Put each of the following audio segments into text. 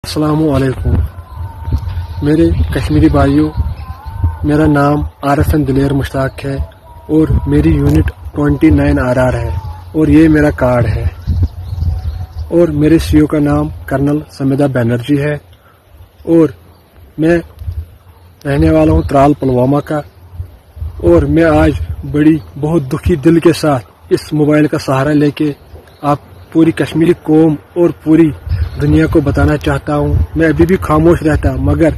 السلام علیکم میرے کشمیری بھائیوں، میرا نام RFN دلیر مشتاق ہے اور میری یونٹ 29 RR ہے اور یہ میرا کارڈ ہے اور میرے CO کا نام کرنل سمیدہ بینرجی ہے اور میں رہنے والا ہوں ترال پلوامہ کا، اور میں آج بہت دکھی دل کے ساتھ اس موبائل کا سہارا لے کے آپ پوری کشمیری قوم اور پوری دنیا کو بتانا چاہتا ہوں۔ میں ابھی بھی خاموش رہتا، مگر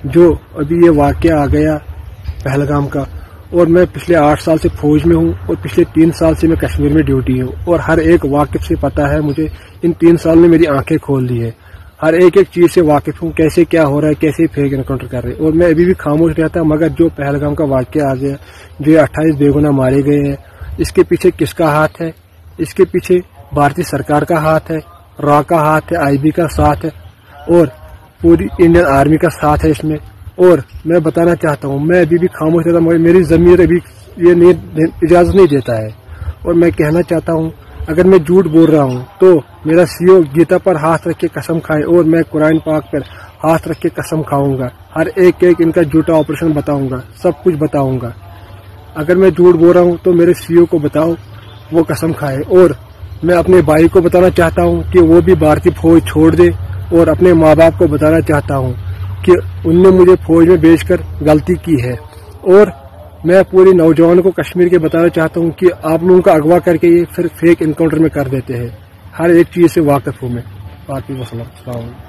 جو ابھی یہ واقعہ آ گیا پہلگام کا، اور میں پچھلے 8 سال سے فوج میں ہوں اور پچھلے 3 سال سے میں کشمیر میں ڈیوٹی ہوں، اور ہر ایک واقف سے پتہ ہے مجھے، ان 3 سال نے میری آنکھیں کھول دی ہے، ہر ایک چیز سے واقف ہوں، کیسے کیا ہو رہا ہے، کیسے فیک انکاؤنٹر کر رہے ہیں، اور میں ابھی بھی خاموش رہتا، مگر جو پہلگام کا واقعہ آ گیا، جو 28 بے گناہ مارے گئے ہیں، اس کے پیچھے کس کا ہاتھ ہے؟ اس کے پیچھے بھارتی سرکار کا ہاتھ ہے، را کا ہاتھ ہے، IB کا ساتھ ہے، اور پوری انڈین آرمی کا ساتھ ہے اس میں۔ اور میں بتانا چاہتا ہوں، میں ابھی بھی خاموش رہتا ہوں، میری ضمیر ابھی یہ اجازت نہیں دیتا ہے، اور میں کہنا چاہتا ہوں اگر میں جھوٹ بول رہا ہوں تو میرا CO گیتا پر ہاتھ رکھ کے قسم کھائے، اور میں قرآن پاک پر ہاتھ رکھ کے قسم کھاؤں گا، ہر ایک ان کا جھوٹا آپریشن بتاؤں گا، سب کچھ بتاؤں گا۔ اگر میں جھوٹ بول رہا ہوں تو میرے CO کو بتاؤ، وہ قسم کھائے۔ اور میں اپنے بھائی کو بتانا چاہتا ہوں کہ وہ بھی بھارتی فوج چھوڑ دے، اور اپنے ماں باپ کو بتانا چاہتا ہوں کہ ان نے مجھے فوج میں بھیج کر غلطی کی ہے۔ اور میں پوری نوجوانوں کو کشمیر کے بتانا چاہتا ہوں کہ آپ لوگوں کا اغوا کر کے یہ پھر فیک انکاؤنٹر میں کر دیتے ہیں، ہر ایک چیز سے واقف ہوں میں۔ باقی وسلام، السلام علیکم۔